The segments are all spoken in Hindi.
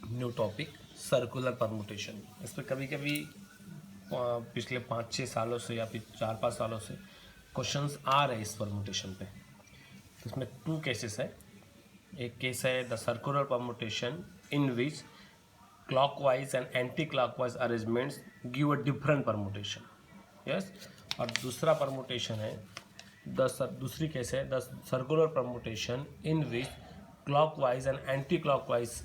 New topic circular permutation. इस पर कभी कभी पिछले 5-6 सालों से या फिर 4-5 सालों से क्वेश्चंस आ रहे हैं इस परमुटेशन पे। तो इसमें 2 केसेस है। एक केस है the circular permutation in which clockwise and anti clockwise arrangements give a different permutation. Yes. और दूसरा परमुटेशन है दूसरी केस है the circular permutation in which clockwise and anti clockwise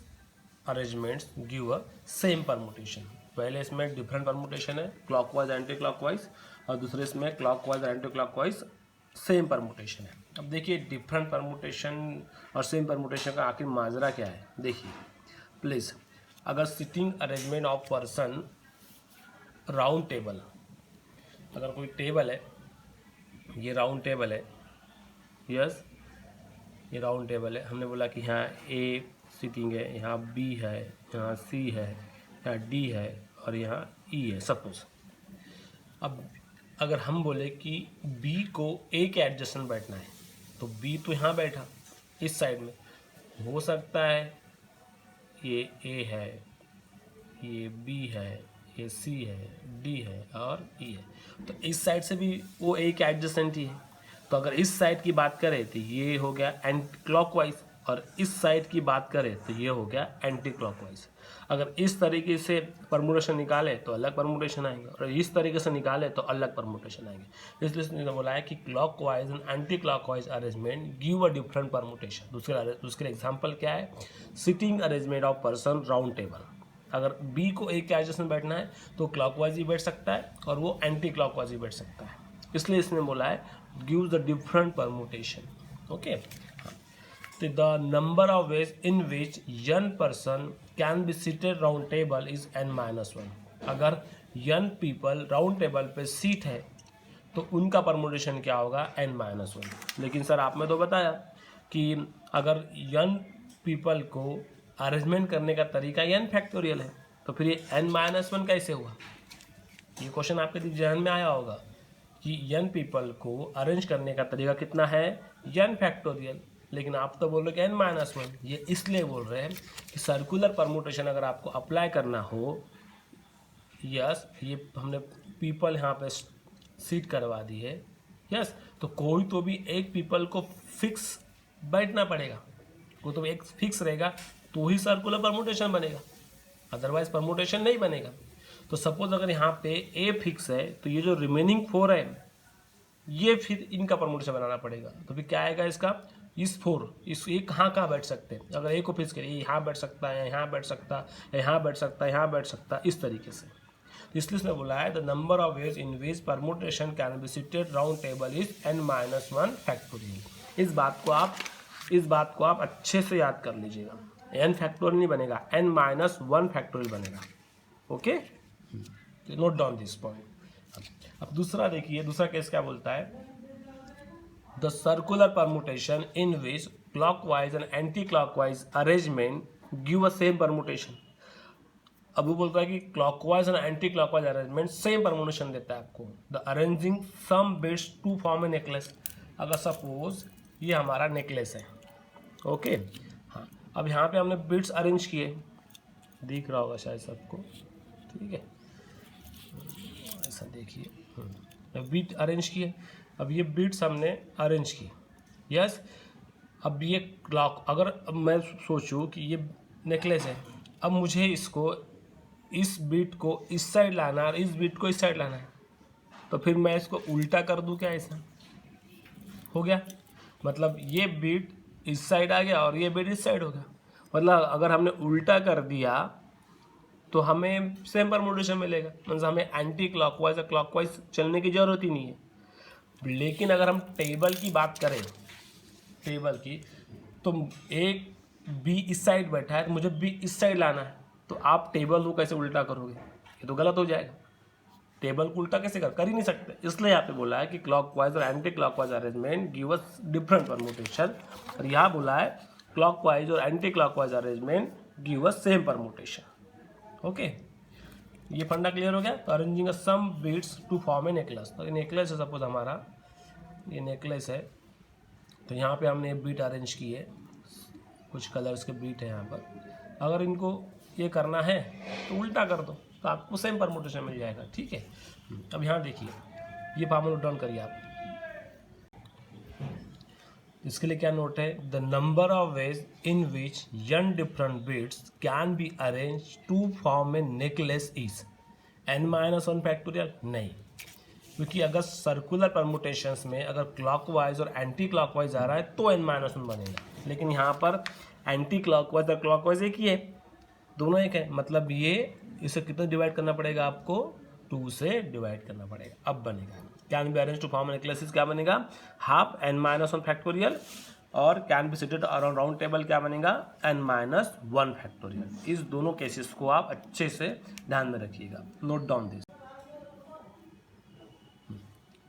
arrangements give a same permutation. पहले इसमें डिफरेंट परमुटेशन है क्लॉकवाइज एंटी क्लॉकवाइज, और दूसरे इसमें clockwise anti clockwise same permutation है। अब देखिए डिफरेंट परमुटेशन और सेम परमुटेशन का आखिर माजरा क्या है। देखिए प्लीज़, अगर sitting arrangement of person round table, अगर कोई टेबल है, ये राउंड टेबल है, यस, ये राउंड टेबल है। हमने बोला कि यहाँ ए सिटिंग है, यहाँ बी है, यहाँ सी है, यहाँ डी है और यहाँ ई है सपोज। अब अगर हम बोले कि बी को ए के एडजस्टेंट बैठना है, तो बी तो यहाँ बैठा इस साइड में, हो सकता है ये ए है, ये बी है, ये सी है, डी है और ई है। तो इस साइड से भी वो ए के एडजस्टेंट ही है। तो अगर इस साइड की बात करें तो ये हो गया एंटी क्लॉकवाइज, और इस साइड की बात करें तो ये हो गया एंटी क्लॉकवाइज। अगर इस तरीके से परमुटेशन निकाले तो अलग परमुटेशन आएंगे, और इस तरीके से निकाले तो अलग परमुटेशन आएंगे। इसलिए उसने बोला है कि clockwise and anti clockwise arrangement give a different permutation. दूसरे एग्जाम्पल क्या है, sitting arrangement of person round table. अगर बी को एक के एडजस्टेंट में बैठना है तो क्लॉकवाइज ही बैठ सकता है और वो एंटी क्लॉकवाइज ही बैठ सकता है। इसलिए इसने बोला है give the different permutation. Okay, तो the number of ways in which n person can be seated round table is n-1। अगर यन पीपल राउंड टेबल पे सीट है तो उनका परमुटेशन क्या होगा, n-1। लेकिन सर आपने तो बताया कि अगर यन पीपल को अरेंजमेंट करने का तरीका n फैक्टोरियल है, तो फिर ये n-1 कैसे हुआ। ये क्वेश्चन आपके जहन में आया होगा कि n पीपल को अरेंज करने का तरीका कितना है, n फैक्टोरियल। लेकिन आप तो बोल रहे कि n-1। ये इसलिए बोल रहे हैं कि सर्कुलर परमुटेशन अगर आपको अप्लाई करना हो, यस, ये हमने पीपल यहाँ पे सीट करवा दी है, यस, तो कोई तो भी एक पीपल को फिक्स बैठना पड़ेगा, कोई तो एक फिक्स रहेगा तो ही सर्कुलर परमुटेशन बनेगा, अदरवाइज परमुटेशन नहीं बनेगा। तो सपोज अगर यहाँ पे ए फिक्स है तो ये जो रिमेनिंग 4 है ये फिर इनका परमुटेशन बनाना पड़ेगा। तो फिर क्या आएगा इसका, इस 4 इस ए कहाँ बैठ सकते हैं। अगर ए को फिक्स करिए यहाँ बैठ सकता है, यहाँ बैठ सकता है, यहाँ बैठ सकता है, यहाँ बैठ सकता है, इस तरीके से। इसलिए उसने बोला है the number of ways in which permutation can be seated round table is n-1 factorial. इस बात को आप अच्छे से याद कर लीजिएगा। n फैक्टोरियल नहीं बनेगा, n-1 फैक्टोरियल बनेगा। Okay, note down this point. अब दूसरा देखिए, दूसरा केस क्या बोलता है, the circular permutation in which clockwise and anti clockwise arrangement give a same permutation. अब वो बोलता है कि clockwise and anti clockwise arrangement same permutation देता है आपको। The arranging some bits to form a necklace. अगर सपोज ये हमारा नेकलेस है, ओके, हाँ, अब यहाँ पे हमने बिट्स अरेंज किए, दिख रहा होगा शायद सबको, ठीक है, ऐसा देखिए, बीट अरेंज किए। अब ये बीट्स हमने अरेंज की, यस। अब ये क्लॉक, अगर अब मैं सोचूं कि ये नेकलेस है, अब मुझे इसको, इस बीट को इस साइड लाना है और इस बीट को इस साइड लाना है, तो फिर मैं इसको उल्टा कर दूं क्या, ऐसा हो गया। मतलब ये बीट इस साइड आ गया और ये बीट इस साइड हो गया। मतलब अगर हमने उल्टा कर दिया तो हमें सेम परमुटेशन मिलेगा, मतलब हमें एंटी क्लॉकवाइज और क्लॉकवाइज चलने की ज़रूरत ही नहीं है। लेकिन अगर हम टेबल की बात करें, टेबल की, तो एक बी इस साइड बैठा है तो मुझे बी इस साइड लाना है, तो आप टेबल को कैसे उल्टा करोगे, ये तो गलत हो जाएगा। टेबल को उल्टा कैसे कर ही नहीं सकते। इसलिए यहाँ पे बोला है कि क्लॉकवाइज और anti clockwise arrangement give us different permutation, और यहाँ बोला है क्लॉकवाइज और anti clockwise arrangement give us same permutation. Okay, ये फंडा क्लियर हो गया। तो arranging some bits to form a necklace. तो ये नेकलेस है, सपोज हमारा ये नेकलेस है, तो यहाँ पे हमने बीट अरेंज की है, कुछ कलर्स के बीट है यहाँ पर। अगर इनको ये करना है तो उल्टा कर दो, तो आपको सेम परमुटेशन मिल जाएगा। ठीक है, अब यहाँ देखिए, ये फॉर्मूला डाउन करिए आप। इसके लिए क्या नोट है, the number of ways in which n different bits can be arrange to form a necklace is n-1 factorial. नहीं, क्योंकि अगर सर्कुलर परमुटेशंस में अगर क्लॉकवाइज और एंटी क्लॉकवाइज आ रहा है तो n-1 बनेगा, लेकिन यहाँ पर एंटी क्लॉकवाइज और क्लॉकवाइज एक ही है, दोनों एक है, मतलब ये इसे कितना डिवाइड करना पड़ेगा आपको, 2 से डिवाइड करना पड़ेगा। अब बनेगा can be arrange to form necklaces, क्या बनेगा, हाफ n-1 फैक्टोरियल, और can be seated around round table क्या बनेगा, n-1 फैक्टोरियल। इस दोनों केसेस को आप अच्छे से ध्यान में रखिएगा, note down this.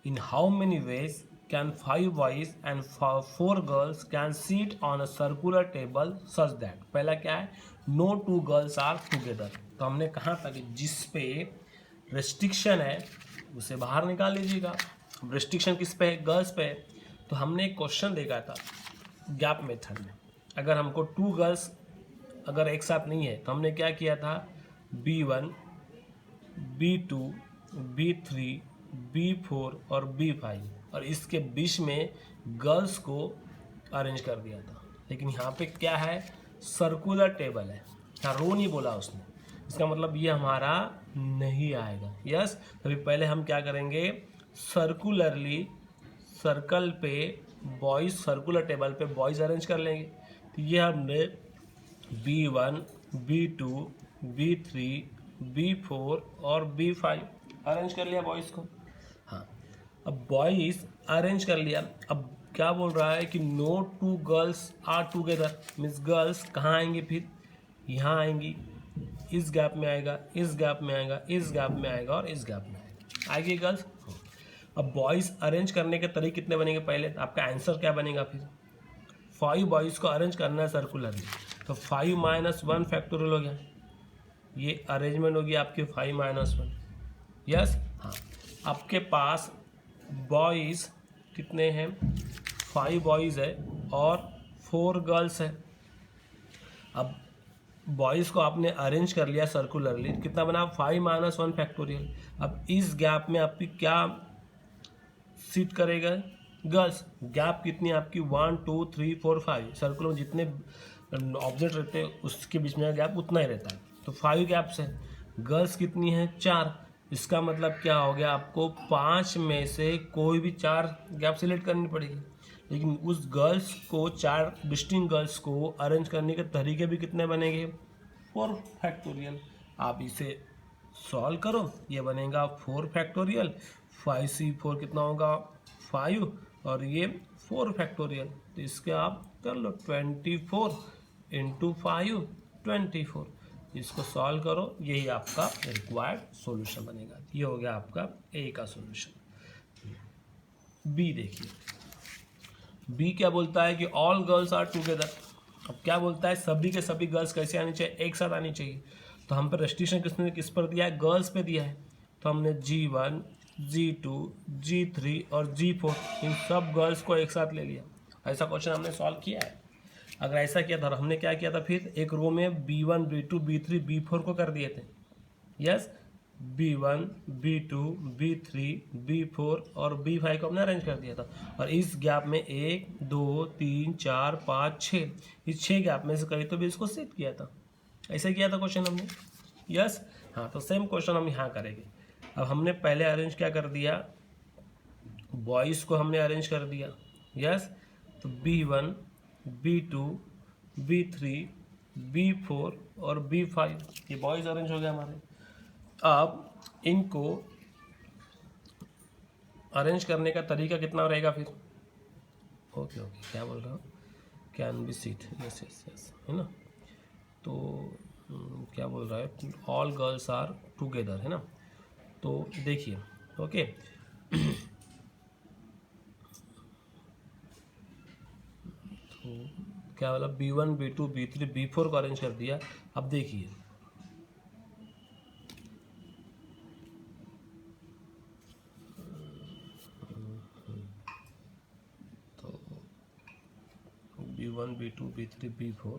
In how many ways can 5 boys and 4 girls can sit on a circular table such that, पहला क्या है, no 2 girls are together। तो हमने कहा था कि जिस पे रेस्ट्रिक्शन है उसे बाहर निकाल लीजिएगा। रेस्ट्रिक्शन किस पे है, गर्ल्स पे है। तो हमने एक क्वेश्चन देखा था गैप मेथड में, अगर हमको 2 गर्ल्स अगर एक साथ नहीं है तो हमने क्या किया था, B1 B2 B3 B4 और B5, और इसके बीच में गर्ल्स को अरेंज कर दिया था। लेकिन यहाँ पे क्या है, सर्कुलर टेबल है, यहाँ रो नहीं बोला उसने, इसका मतलब ये हमारा नहीं आएगा। यस, तभी पहले हम क्या करेंगे, सर्कुलरली सर्कल पे बॉयज, सर्कुलर टेबल पे बॉयज अरेंज कर लेंगे। तो ये हमने B1 B2 B3 B4 और B5 अरेंज कर लिया बॉयज़ को। हाँ, अब बॉयज़ अरेंज कर लिया, अब क्या बोल रहा है कि no 2 girls are together, means girls कहाँ आएंगी, फिर यहाँ आएंगी, इस गैप में आएगा, इस गैप में आएगा, इस गैप में आएगा और इस गैप में आएगा, आएगी गर्ल्स। अब बॉयज़ अरेंज करने के तरीके कितने बनेंगे, पहले आपका आंसर क्या बनेगा, फिर 5 बॉयज़ को अरेंज करना है सर्कुलरली, तो 5-1 फैक्टोरियल हो गया, ये अरेंजमेंट होगी आपकी 5-1। यस, हाँ, आपके पास बॉयज़ कितने हैं, 5 बॉयज़ है और 4 गर्ल्स है। अब बॉयज़ को आपने अरेंज कर लिया सर्कुलरली, कितना बना, 5-1 फैक्टोरियल। अब इस गैप में आपकी क्या सीट करेगा, गर्ल्स। गैप कितनी आपकी, 1 2 3 4 5, सर्कुलर में जितने ऑब्जेक्ट रहते हैं उसके बीच में गैप उतना ही रहता है, तो 5 गैप्स है। गर्ल्स कितनी है, 4, इसका मतलब क्या हो गया, आपको 5 में से कोई भी 4 गैप सिलेक्ट करनी पड़ेगी। लेकिन उस गर्ल्स को, 4 डिस्टिंक्ट गर्ल्स को अरेंज करने के तरीके भी कितने बनेंगे, 4 फैक्टोरियल। आप इसे सॉल्व करो, ये बनेगा 4 फैक्टोरियल, 5C4 कितना होगा, 5, और ये 4 फैक्टोरियल, तो इसके आप कर लो 24 × 5 24, इसको सॉल्व करो, यही आपका रिक्वायर्ड सॉल्यूशन बनेगा। ये हो गया आपका ए का सॉल्यूशन। बी देखिए, बी क्या बोलता है कि ऑल गर्ल्स आर टुगेदर। अब क्या बोलता है, सभी के सभी गर्ल्स कैसे आनी चाहिए, एक साथ आनी चाहिए। तो हम पर रेस्ट्रिक्शन किसने किस पर दिया है, गर्ल्स पे दिया है, तो हमने G1 G2 G3 और G4 इन सब गर्ल्स को एक साथ ले लिया। ऐसा क्वेश्चन हमने सॉल्व किया है। अगर ऐसा किया था, हमने क्या किया था, फिर एक रो में B1 B2 B3 B4 को कर दिए थे। Yes, B1 B2 B3 B4 और B5 को हमने अरेंज कर दिया था, और इस गैप में 1 2 3 4 5 6, इस 6 गैप में से कहीं तो भी इसको सेट किया था। ऐसे किया था क्वेश्चन हमने। यस, हाँ, तो सेम क्वेश्चन हम यहाँ करेंगे। अब हमने पहले अरेंज क्या कर दिया, बॉयज़ को हमने अरेंज कर दिया। यस, तो B1 B2 B3 B4 और B5, ये बॉयज़ अरेंज हो गया हमारे। अब इनको अरेंज करने का तरीका कितना रहेगा फिर, ओके क्या बोल रहा हूँ, can be seat, yes yes yes, है ना। तो क्या बोल रहा है, ऑल गर्ल्स आर टुगेदर, है ना। तो देखिए, ओके तो क्या बोला, B1 B2 B3 B4 को अरेंज कर दिया। अब देखिए, तो B1 B2 B3 B4,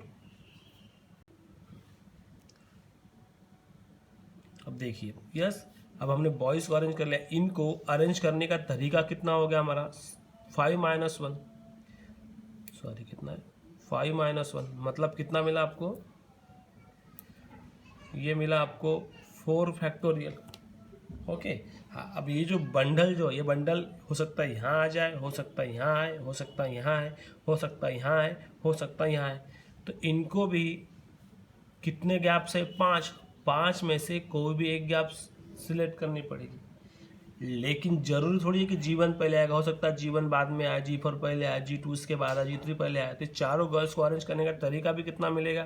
अब देखिए यस, अब हमने बॉयज़ को अरेंज कर लिया, इनको अरेंज करने का तरीका कितना हो गया हमारा 5 - 1, सॉरी कितना है 5 - 1, मतलब कितना मिला आपको, ये मिला आपको 4 फैक्टोरियल। ओके हाँ, अब ये जो बंडल जो ये बंडल हो सकता है यहाँ आ जाए, हो सकता है यहाँ आए, हो सकता है यहाँ आए, हो सकता है यहाँ आए, हो सकता है यहाँ आए, तो इनको भी कितने गैप से 5, 5 में से कोई भी एक गैप सिलेक्ट करनी पड़ेगी। लेकिन जरूरी थोड़ी है कि G1 पहले आएगा, हो सकता है G1 बाद में आए, G4 पहले आए, G2 इसके बाद आए, G3 पहले आए, तो चारों गर्ल्स को अरेंज करने का तरीका भी कितना मिलेगा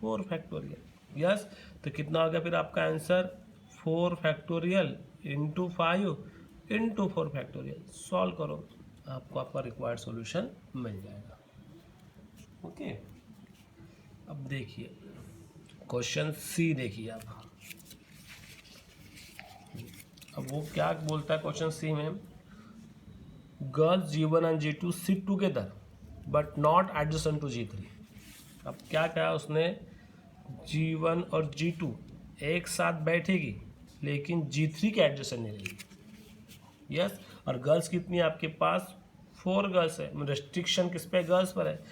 4 फैक्टोरियल। यस, तो कितना हो गया फिर आपका answer 4 factorial into 5 into 4 factorial. Solve करो, आपको आपका रिक्वायर्ड सॉल्यूशन मिल जाएगा। ओके अब देखिए क्वेश्चन सी देखिए आप, अब वो क्या बोलता है क्वेश्चन सी में, girls G1 and G2 sit together but not adjacent to G3। अब क्या कहा उसने, G1 और G2 एक साथ बैठेगी लेकिन G3 के एडजेसेंट नहीं रहेगी। यस, और गर्ल्स कितनी है आपके पास 4 गर्ल्स है, रेस्ट्रिक्शन किस पे गर्ल्स पर है,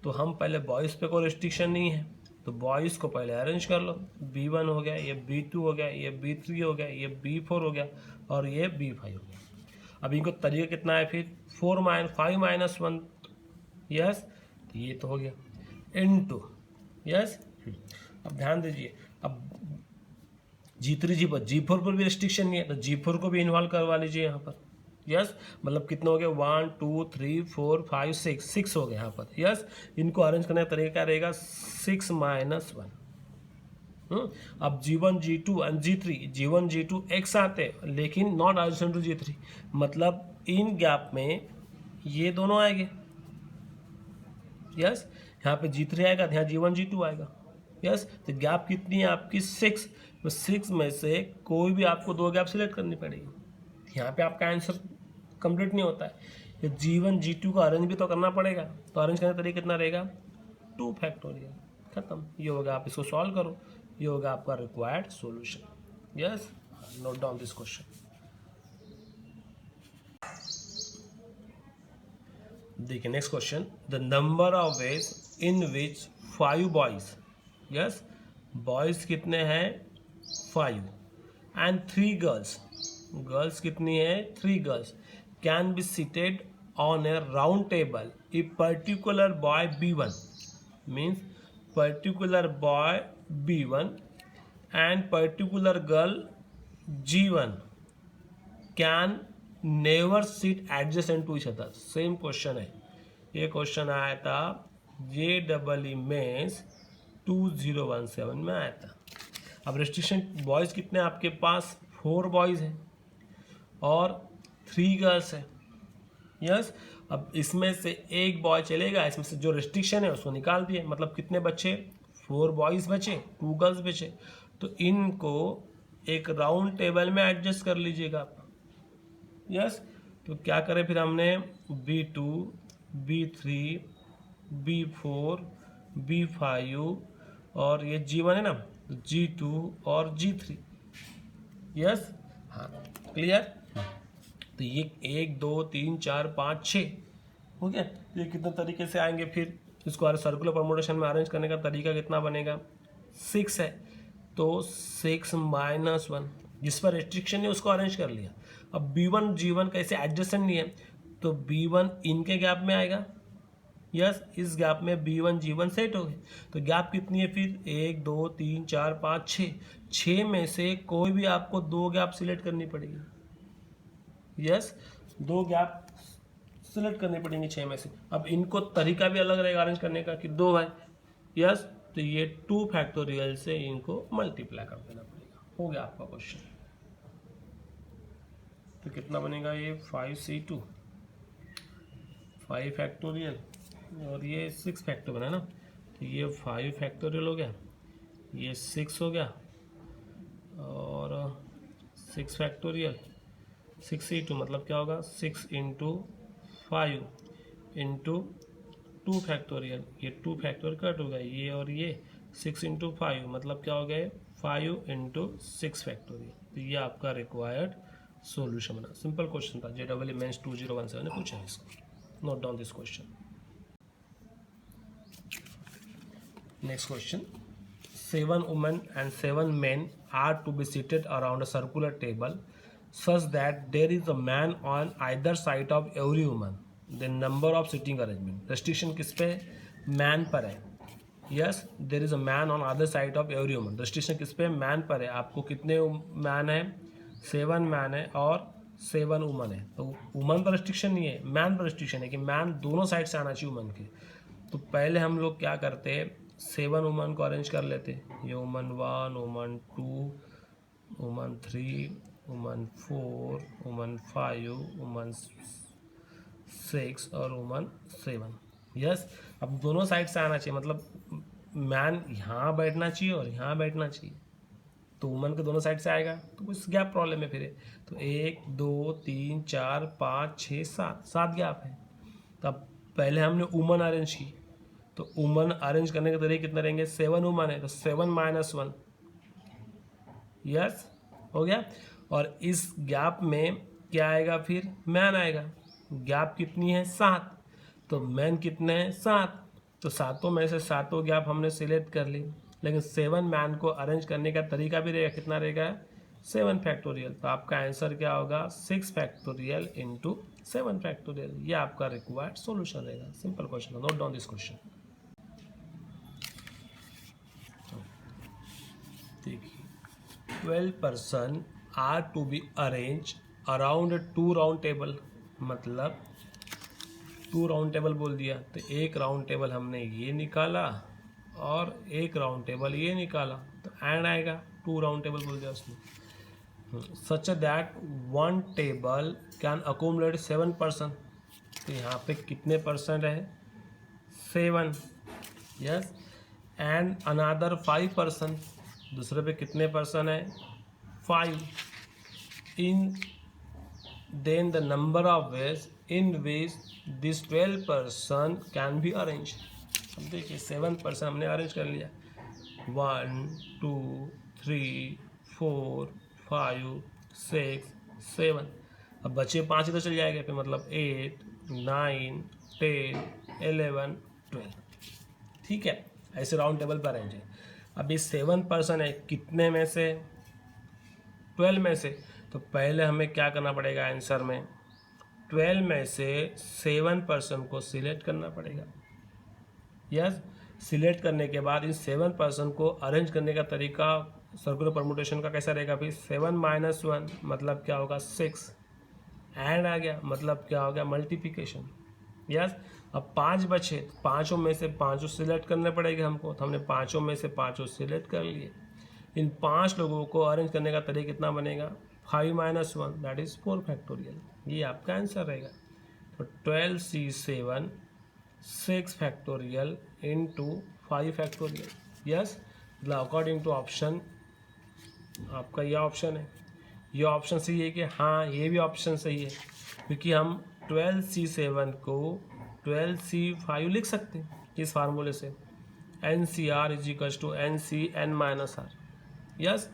तो हम पहले बॉयज़ पे कोई रेस्ट्रिक्शन नहीं है, तो बॉयज़ को पहले अरेंज कर लो, B1 हो गया, ये B2 हो गया, ये B3 हो गया, ये B4 हो गया और ये B5 हो गया। अब इनको तरीका कितना है फिर 5 - 1, यस, तो ये तो हो गया इनटू, यस। अब ध्यान दीजिए, अब G3 G4 पर भी रेस्ट्रिक्शन नहीं है, तो G4 को भी इन्वॉल्व करवा लीजिए यहाँ पर। यस, मतलब कितना हो गया 1 2 3 4 5 6 हो गया यहाँ पर। यस, इनको अरेंज करने का तरीका रहेगा 6 - 1। अब G1 G2 and G1 G2 एक साथ है लेकिन नॉट एडजेसेंट टू G3, मतलब इन गैप में ये दोनों आएंगे। यस, यहाँ पे G3 आएगा, यहाँ G1 G2 आएगा। यस, तो गैप कितनी है आपकी 6, तो 6 में से कोई भी आपको 2 गैप सिलेक्ट करनी पड़ेगी। यहाँ पे आपका आंसर कंप्लीट नहीं होता है, ये G1 G2 का अरेंज भी तो करना पड़ेगा, तो अरेंज करने का तरीका कितना रहेगा 2 फैक्टोरियल, खत्म। ये होगा, आप इसको सॉल्व करो, ये होगा आपका required solution. Yes, note down this question. देखिए next question, the number of ways in which 5 boys, yes boys कितने हैं 5 एंड 3 गर्ल्स, गर्ल्स कितनी है 3 girls, can be seated on a round table if particular boy B1 means particular boy B1 and particular girl G1 can never seat adjacent to each other. Same question है, ये क्वेश्चन आया था JEE मेंस 2017 में आया था। अब रेस्ट्रिक्शन बॉयज़ कितने आपके पास 4 बॉयज़ हैं और 3 गर्ल्स हैं। यस, अब इसमें से एक बॉय चलेगा, इसमें से जो रेस्ट्रिक्शन है उसको निकाल दिए, मतलब कितने बचे 4 बॉयज़ बचे 2 गर्ल्स बचे, तो इनको एक राउंड टेबल में एडजस्ट कर लीजिएगा आप। यस, तो क्या करें फिर हमने B2 B3 B4 B5 और ये G1 है ना, G2 और G3। यस, हाँ क्लियर, तो ये 1 2 3 4 5 6 हो गया। ये कितने तरीके से आएंगे फिर, इसको सर्कुलर परमुटेशन में अरेंज करने का तरीका कितना बनेगा 6 है, तो 6 - 1, जिस पर रेस्ट्रिक्शन है उसको अरेंज कर लिया। अब B1 G1 कैसे एडजेसेंट नहीं है, तो B1 इनके गैप में आएगा। यस, इस गैप में B1 G1 सेट हो गए, तो गैप कितनी है फिर 1 2 3 4 5 6 में से कोई भी आपको 2 गैप सिलेक्ट करनी पड़ेगी। यस, 2 गैप सिलेक्ट करनी पड़ेंगी 6 में से। अब इनको तरीका भी अलग रहेगा अरेंज करने का कि 2 है। यस, तो ये 2 फैक्टोरियल से इनको मल्टीप्लाई कर देना पड़ेगा। हो गया आपका क्वेश्चन। तो कितना बनेगा ये 5C2 5 फैक्टोरियल और ये 6 फैक्टोरियल है ना, तो ये 5 फैक्टोरियल हो गया, ये 6 हो गया और 6 फैक्टोरियल 6C2 मतलब क्या होगा 6 × 5 × 2 फैक्टोरियल, ये 2 फैक्टोरियल कट हो गया, ये और ये 6 इंटू 5 मतलब क्या हो गया 5 इंटू 6 फैक्टोरियल। तो ये आपका रिक्वायर्ड सॉल्यूशन बना। सिंपल क्वेश्चन था, JEE मेंस 2017 ने पूछा है इसको। Note down this question. Next question, 7 women and 7 men are to be seated around a circular table such that there is a man on either side of every woman. The number of sitting arrangement, restriction किस पे, man पर है। Yes, there is a man on other side of every woman, restriction किस पे, मैन पर है। आपको कितने मैन है, 7 मैन है और 7 वुमन है। तो वुमन पर रेस्ट्रिक्शन नहीं है, मैन पर रेस्ट्रिक्शन है कि मैन दोनों साइड से आना चाहिए वुमन के। तो पहले हम लोग क्या करते हैं, 7 वुमन को अरेंज कर लेते, ये woman 1, woman 2, woman 3, woman 4, woman 5, woman 6 और वुमन 7। यस, अब दोनों साइड से आना चाहिए, मतलब मैन यहाँ बैठना चाहिए और यहाँ बैठना चाहिए। तो वुमन के दोनों साइड से आएगा, तो कुछ गैप प्रॉब्लम है फिर। तो 1 2 3 4 5 6 7 गैप है। तब पहले हमने वुमन अरेंज की, तो वुमन अरेंज करने के तरीके कितने रहेंगे, 7 वुमन है तो 7 - 1, यस हो गया। और इस गैप में क्या आएगा, फिर मैन आएगा। गैप कितनी है, 7, तो मैन कितने हैं, 7। तो सातों में से सातों गैप हमने सिलेक्ट कर ली, लेकिन 7 मैन को अरेंज करने का तरीका भी रहेगा, कितना रहेगा, 7 फैक्टोरियल। तो आपका आंसर क्या होगा, 6 फैक्टोरियल इंटू 7 फैक्टोरियल। ये आपका रिक्वायर्ड सॉल्यूशन रहेगा। Simple question, note down this question. देखिए, 12 person are to be arrange around 2 round table, मतलब 2 राउंड टेबल बोल दिया, तो एक राउंड टेबल हमने ये निकाला और एक राउंड टेबल ये निकाला, तो एंड आएगा, 2 राउंड टेबल बोल दिया उसने। Such that 1 table can accommodate 7 person, तो यहाँ पे कितने परसेंट है, 7, यस। एंड अनादर 5 person, दूसरे पे कितने पर्सन है, 5। In then the number of ways in which this 12 person can be arrange. अब देखिए 7 person हमने अरेंज कर लिया, 1 2 3 4 5 6 7। अब बचे 5 इधर चल जाएगा, फिर मतलब 8 9 10 11 12। ठीक है, ऐसे राउंड टेबल पर अरेंज है। अब ये 7 person है, कितने में से, 12 में से। तो पहले हमें क्या करना पड़ेगा, आंसर में 12 में से 7 person को सिलेक्ट करना पड़ेगा। यस, सिलेक्ट करने के बाद इन 7 person को अरेंज करने का तरीका सर्कुलर परमुटेशन का कैसा रहेगा, फिर 7 - 1 मतलब क्या होगा, 6। एंड आ गया, मतलब क्या हो गया, मल्टीप्लिकेशन। यस, अब 5 बचे, पाँचों में से 5 सिलेक्ट करने पड़ेंगे हमको, तो हमने पाँचों में से 5 सिलेक्ट कर लिए। इन 5 लोगों को अरेंज करने का तरीका कितना बनेगा, 5 - 1 दैट इज 4 फैक्टोरियल। ये आपका आंसर रहेगा। तो 12C7 6 factorial into 5 factorial. Yes, मतलब अकॉर्डिंग टू ऑप्शन आपका यह ऑप्शन है। ये ऑप्शन सही है कि हाँ, ये भी ऑप्शन सही है, क्योंकि हम 12C7 को 12C5 लिख सकते हैं इस फार्मूले से, NCR = NCN - R। यस,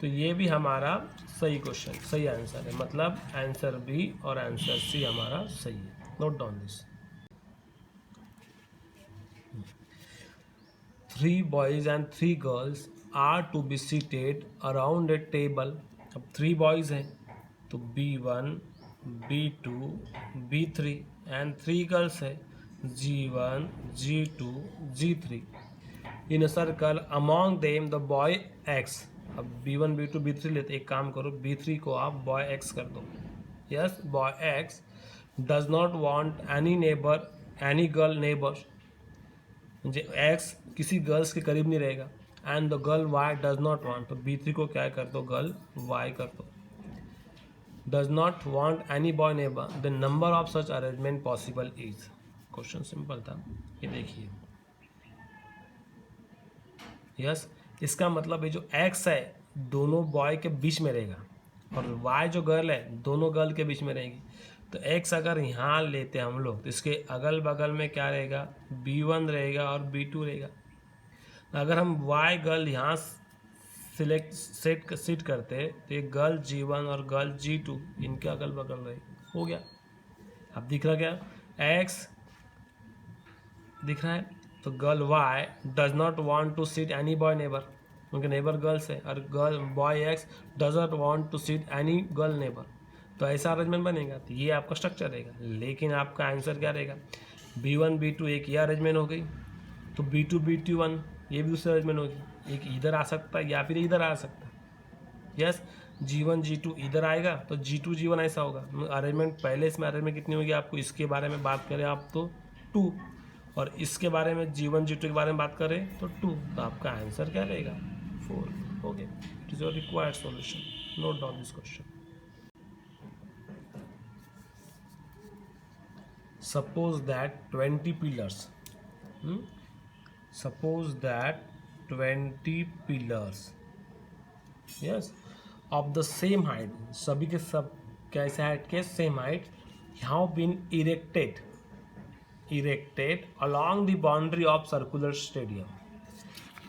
तो ये भी हमारा सही क्वेश्चन, सही आंसर है, मतलब आंसर बी और आंसर सी हमारा सही है। Note down this. 3 boys and 3 girls are to be seated around a table। अब 3 boys हैं तो B1 B2 B3 and 3 girls है, G1 G2 G3 in circle among them the boy X। अब B1 B2 B3 लेते, एक काम करो, B3 को आप बॉय X कर दो। Yes, boy X does not want any neighbour, any girl neighbour, X किसी गर्ल्स के करीब नहीं रहेगा। And the girl Y does not want, तो B3 को क्या कर दो, गर्ल Y कर दो। Does not want any boy neighbour, the number of such arrangement possible is. Question simple था, ये देखिए। यस, इसका मतलब है जो X है दोनों बॉय के बीच में रहेगा और Y जो गर्ल है दोनों गर्ल के बीच में रहेगी। तो x अगर यहाँ लेते हैं हम लोग तो इसके अगल बगल में क्या रहेगा, b1 रहेगा और b2 रहेगा। अगर हम y गर्ल यहाँ सिट करते तो ये गर्ल g1 और गर्ल g2 इनके अगल बगल रहे, हो गया। अब दिख रहा क्या, x दिख रहा है, तो girl y does not want to sit any boy neighbour, उनके नेबर गर्ल्स है, और girl boy x does not want to sit any girl neighbour, तो ऐसा अरेंजमेंट बनेगा। तो ये आपका स्ट्रक्चर रहेगा, लेकिन आपका आंसर क्या रहेगा, b1 b2 एक ये अरेंजमेंट हो गई, तो b2 b2 ये भी दूसरी अरेंजमेंट होगी, एक इधर आ सकता है या फिर इधर आ सकता है। यस, g1 g2 इधर आएगा तो g2 g1 ऐसा होगा। अरेंजमेंट पहले इसमें अरेंजमेंट कितनी होगी, आपको इसके बारे में बात करें आप तो 2, और इसके बारे में g1 g2 के बारे में बात करें तो 2, तो आपका आंसर क्या रहेगा, 4। Okay, it is your required solution, note down this question. Suppose that 20 pillars, suppose that 20 pillars, yes, of the same height, सभी के सब कैसे हाइट के, same height, have been erected along the boundary of circular stadium।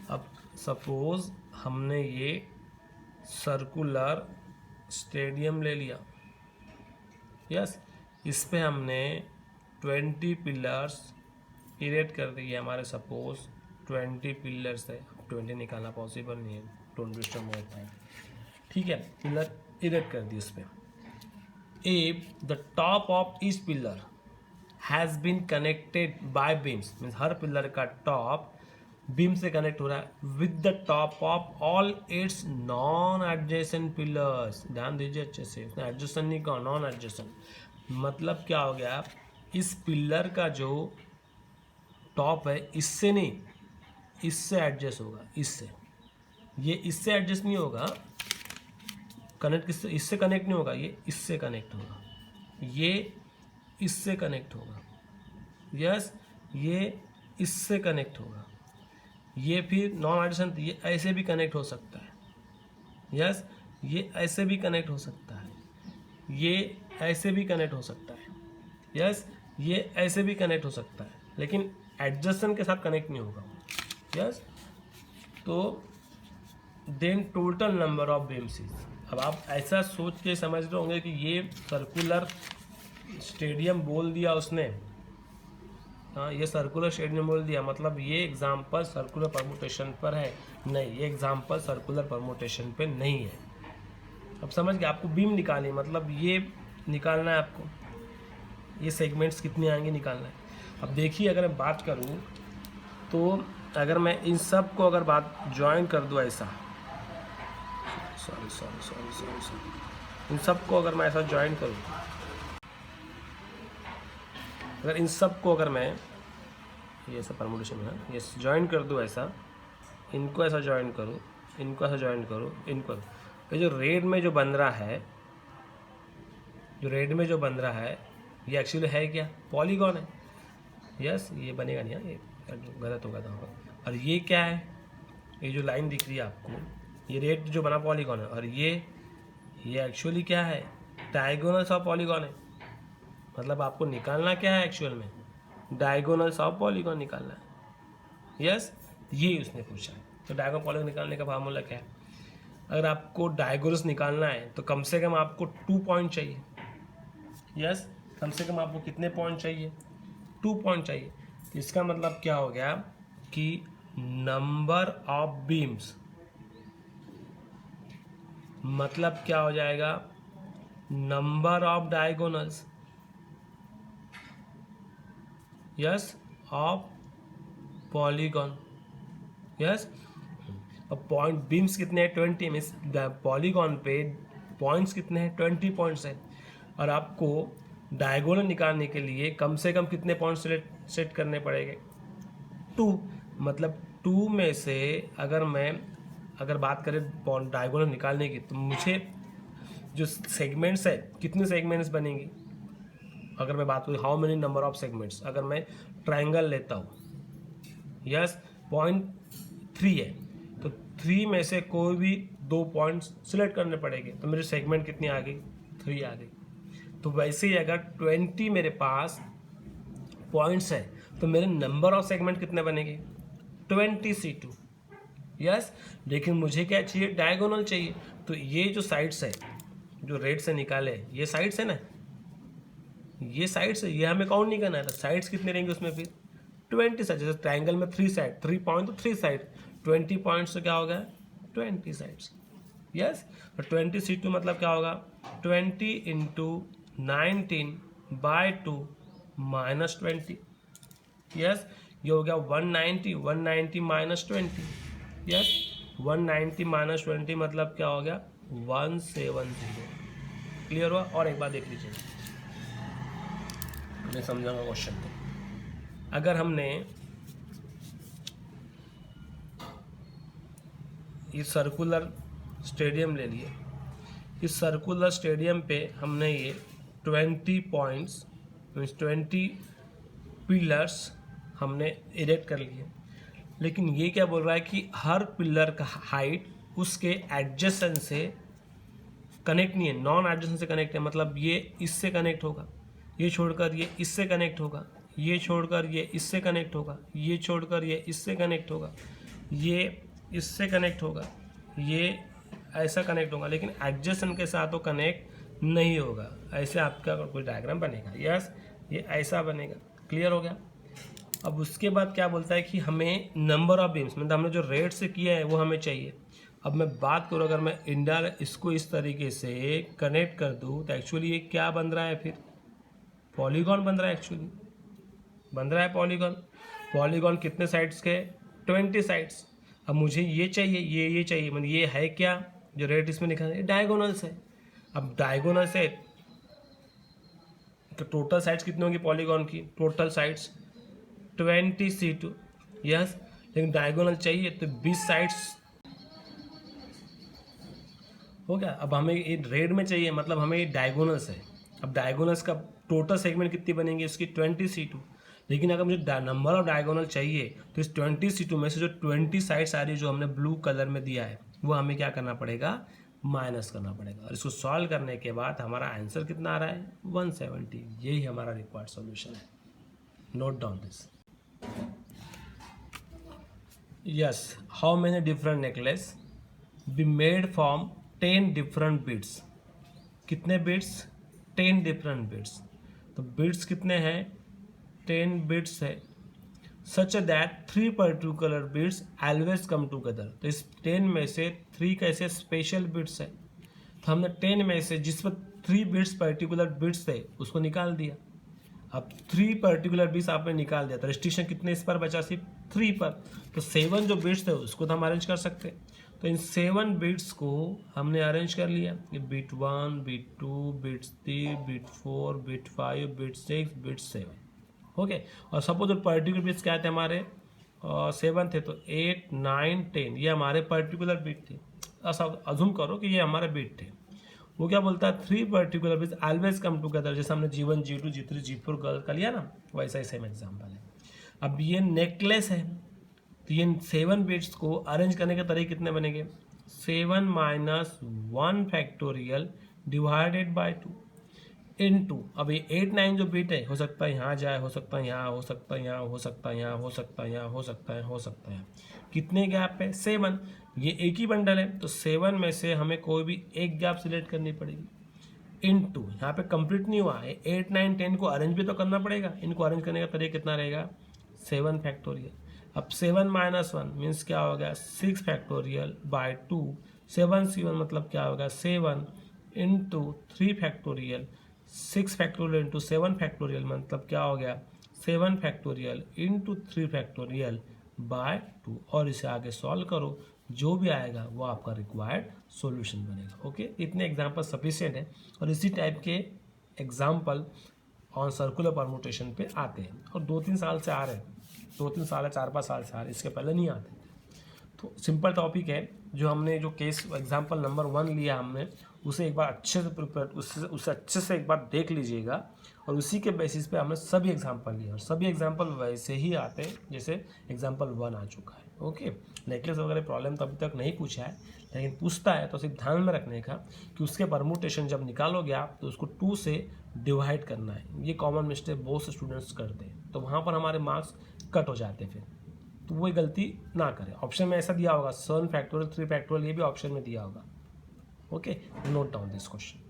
अब सपोज हमने ये सर्कुलर स्टेडियम ले लिया, यस, इस पे हमने 20 पिलर्स इरेक्ट कर दिए हमारे, सपोज 20 पिलर्स है, 20 निकालना पॉसिबल नहीं है, don't waste your more time, ठीक है, पिलर इरेक्ट कर दिए उस पर। If the top of each pillar has been connected by beams, means हर पिलर का टॉप बीम से कनेक्ट हो रहा है, with the top of all its non adjacent pillars, ध्यान दीजिए अच्छे से, उसने एडजेसेंट नहीं कहा, नॉन एडजेसेंट, मतलब क्या हो गया, इस पिलर का जो टॉप है इससे नहीं, इससे एडजस्ट होगा, इससे, ये इससे एडजस्ट नहीं होगा, कनेक्ट किससे, इससे कनेक्ट नहीं होगा, ये इससे कनेक्ट होगा, ये इससे कनेक्ट होगा, यस, ये इससे कनेक्ट होगा, ये फिर नॉन एडजेसेंट, ये ऐसे भी कनेक्ट हो सकता है, यस, ये ऐसे भी कनेक्ट हो सकता है, ये ऐसे भी कनेक्ट हो सकता है, यस, ये ऐसे भी कनेक्ट हो सकता है, लेकिन एडजस्टेंट के साथ कनेक्ट नहीं होगा, यस। तो then total number of beams is, अब आप ऐसा सोच के समझ रहे होंगे कि ये सर्कुलर स्टेडियम बोल दिया उसने, हाँ, ये सर्कुलर स्टेडियम बोल दिया, मतलब ये एग्जाम्पल सर्कुलर परमुटेशन पर है, नहीं, ये एग्जाम्पल सर्कुलर परमुटेशन पे नहीं है। अब समझ गए, आपको बीम निकालनी, मतलब ये निकालना है आपको, ये सेगमेंट्स कितने आएंगे निकालना है। अब देखिए, अगर मैं बात करूँ तो अगर मैं इन सब को अगर बात ज्वाइन कर दूँ ऐसा, सॉरी, इन सब को अगर मैं ऐसा ज्वाइन करूँ, अगर इन सब को अगर मैं ये सब परमुटेशन है, ये ज्वाइन कर दूँ ऐसा, इनको ऐसा ज्वाइन करूँ, इनको ऐसा ज्वाइन करूँ, इनको, ये जो रेड में जो बन रहा है, जो रेड में जो बन रहा है, ये एक्चुअली है क्या, पॉलीगॉन है, यस, ये बनेगा नहीं, ये गलत होगा था। और ये क्या है, ये जो लाइन दिख रही है आपको, ये रेड जो बना पॉलीगॉन है, और ये एक्चुअली क्या है, डायगोनल्स ऑफ पॉलीगॉन है, मतलब आपको निकालना क्या है एक्चुअल में, डायगोनल्स ऑफ पॉलीगॉन निकालना है, यस, ये उसने पूछा है। तो डायगोनल पॉलीगॉन निकालने का फार्मूला क्या है, अगर आपको डायगोनल्स निकालना है तो कम से कम आपको 2 पॉइंट चाहिए, यस, कम से कम आपको कितने पॉइंट चाहिए, 2 पॉइंट चाहिए। तो इसका मतलब क्या हो गया कि नंबर ऑफ बीम्स, मतलब क्या हो जाएगा, number of diagonals, yes, of polygon, yes. अब पॉइंट बीम्स कितने हैं, 20, मीन्स पॉलीगॉन पे पॉइंट्स कितने हैं, 20 पॉइंट्स हैं, और आपको डायगोनल निकालने के लिए कम से कम कितने पॉइंट सेट करने पड़ेंगे, 2, मतलब 2 में से अगर बात करें डायगोनल निकालने की, तो मुझे जो सेगमेंट्स है, कितने सेगमेंट्स बनेंगी, अगर मैं बात करूँ how many number of segments, अगर मैं ट्रायंगल लेता हूँ, यस, 0.3 है, तो 3 में से कोई भी 2 पॉइंट्स सिलेक्ट करने पड़ेंगे, तो मेरे सेगमेंट कितनी आ गई, 3 आ गई। तो वैसे ही अगर 20 मेरे पास पॉइंट्स है तो मेरे नंबर ऑफ सेगमेंट कितने बनेंगे? 20C2। यस, लेकिन मुझे क्या चाहिए? डायगोनल चाहिए। तो ये जो साइड्स है, जो रेड से निकाले, ये साइड्स है ना, ये साइड्स है, ये हमें काउंट नहीं करना है। तो साइड्स कितने रहेंगे उसमें फिर? 20 साइड। जैसे ट्राइंगल में 3 साइड, 3 पॉइंट तो 3 साइड, 20 पॉइंट्स तो क्या होगा? 20 साइड्स। यस, तो 20C2 मतलब क्या होगा? 20 इंटू 19/2 माइनस 20। यस, ये हो गया 190, 190 माइनस 20। यस, 190 माइनस 20 मतलब क्या हो गया? 170। क्लियर हुआ? और एक बार देख लीजिए, मैं समझाऊंगा क्वेश्चन को। अगर हमने ये सर्कुलर स्टेडियम ले लिए, इस सर्कुलर स्टेडियम पे हमने ये 20 पॉइंट्स मीन्स 20 पिलर्स हमने इरेक्ट कर लिए, लेकिन ये क्या बोल रहा है कि हर पिलर का हाइट उसके एडजेसेंट से कनेक्ट नहीं है, नॉन एडजेसेंट से कनेक्ट है। मतलब ये इससे कनेक्ट होगा, ये छोड़कर ये इससे कनेक्ट होगा, ये छोड़कर ये इससे कनेक्ट होगा, ये छोड़कर ये इससे कनेक्ट होगा, ये इससे कनेक्ट होगा, ये ऐसा कनेक्ट होगा, लेकिन एडजेसेंट के साथ तो कनेक्ट नहीं होगा। ऐसे आपका कोई डायग्राम बनेगा। यस, ये ऐसा बनेगा। क्लियर हो गया? अब उसके बाद क्या बोलता है कि हमें नंबर ऑफ बीम्स, मतलब हमने जो रेड से किया है वो हमें चाहिए। अब मैं बात करूँ, अगर मैं इसको इस तरीके से कनेक्ट कर दूँ तो एक्चुअली ये क्या बन रहा है? फिर पॉलीगॉन बन रहा है। एक्चुअली बन रहा है पॉलीगॉन। पॉलीगॉन कितने साइड्स के? 20 साइड्स। अब मुझे ये चाहिए, ये चाहिए, मतलब ये है क्या जो रेड इसमें लिखा है? डायगोनल्स है। अब डायगोनल से तो टोटल साइड्स कितनी होंगी पॉलीगॉन की? Total sides 20C2। यस, लेकिन डायगोनल चाहिए तो 20 साइड्स हो गया। अब हमें ये रेड में चाहिए, मतलब हमें डायगोनल्स है। अब डायगोनल्स का टोटल सेगमेंट कितनी बनेंगी उसकी? 20C2। लेकिन अगर मुझे नंबर ऑफ डायगोनल चाहिए तो इस 20C2 में से जो 20 साइड्स आ रही है, जो हमने ब्लू कलर में दिया है, वो हमें क्या करना पड़ेगा? माइनस करना पड़ेगा। और इसको सॉल्व करने के बाद हमारा आंसर कितना आ रहा है? 170। यही हमारा रिक्वायर्ड सॉल्यूशन है। Note down this. Yes, how many different necklace be made from 10 different beads? कितने बीड्स? 10 different beads. तो बीड्स कितने हैं? 10 बीड्स है। Such that 3 particular beads always come together. तो इस 10 में से 3 कैसे स्पेशल बीड्स है? तो हमने 10 में से जिस पर 3 बीड्स पर्टिकुलर बीड्स थे उसको निकाल दिया। अब 3 पर्टिकुलर बीड्स आपने निकाल दिया तो रिस्ट्रिक्शन कितने इस पर बचा? सिर्फ 3 पर। तो 7 जो बीड्स थे उसको तो हम अरेंज कर सकते हैं। तो इन 7 बिट्स को हमने अरेंज कर लिया। ये bit 1, bit 2, bit 3, bit 4, bit 5, bit 6, bit 7। Okay, और सपोज पर्टिकुलर बिट्स क्या थे हमारे? 7 थे, तो 8, 9, 10 ये हमारे पर्टिकुलर बिट थे। ऐसा अज्यूम करो कि ये हमारे बिट थे। वो क्या बोलता है? 3 particular bits always come together. जैसे हमने G1, G2, G3, G4 का लिया ना, वैसा ही सेम एग्जाम्पल है। अब ये नेकलेस है, तो ये 7 बिट्स को अरेंज करने के तरीके कितने बनेंगे? 7 minus 1 factorial divided by 2 into, अब ये 8, 9 जो बिट है, हो सकता है यहाँ जाए, हो सकता है यहाँ, हो सकता है यहाँ, हो सकता है यहाँ, हो सकता है यहाँ, हो सकता है, हो सकता है। कितने गैप है? 7। ये एक ही बंडल है, तो 7 में से हमें कोई भी एक गैप सिलेक्ट करनी पड़ेगी। इनटू, यहाँ पे कंप्लीट नहीं हुआ है, 8, 9, 10 को अरेंज भी तो करना पड़ेगा। इनको अरेंज करने का तरीका कितना रहेगा? 7 फैक्टोरियल। अब 7 माइनस 1 मीन्स क्या हो गया? 6 फैक्टोरियल बाय 2। 7 मतलब क्या होगा? 7 into 3 factorial. 6 factorial into 7 factorial मतलब क्या हो गया? 7 फैक्टोरियल इंटू 3 फैक्टोरियल बाय 2। और इसे आगे सॉल्व करो, जो भी आएगा वो आपका रिक्वायर्ड सॉल्यूशन बनेगा। ओके, इतने एग्जाम्पल सफिशिएंट है, और इसी टाइप के एग्जाम्पल ऑन सर्कुलर परमुटेशन पे आते हैं, और 2-3 साल से आ रहे हैं। 2-3 साल है, 4-5 साल से आ रहे हैं, इसके पहले नहीं आते। तो सिंपल टॉपिक है। जो हमने जो केस एग्जाम्पल नंबर 1 लिया हमने, उसे एक बार अच्छे से प्रिपेयर, उससे अच्छे से एक बार देख लीजिएगा, और उसी के बेसिस पे हमने सभी एग्जाम्पल लिए, और सभी एग्जाम्पल वैसे ही आते हैं जैसे एग्जाम्पल 1 आ चुका है। ओके, नेकलेस वगैरह प्रॉब्लम तो अभी तक नहीं पूछा है, लेकिन पूछता है तो सिर्फ ध्यान में रखने का कि उसके परमुटेशन जब निकालोगे आप तो उसको 2 से डिवाइड करना है। ये कॉमन मिस्टेक बहुत से स्टूडेंट्स करते हैं, तो वहाँ पर हमारे मार्क्स कट हो जाते हैं फिर, तो वही गलती ना करें। ऑप्शन में ऐसा दिया होगा 7 फैक्टोरियल 3 फैक्टोरियल, ये भी ऑप्शन में दिया होगा। Okay, note down this question.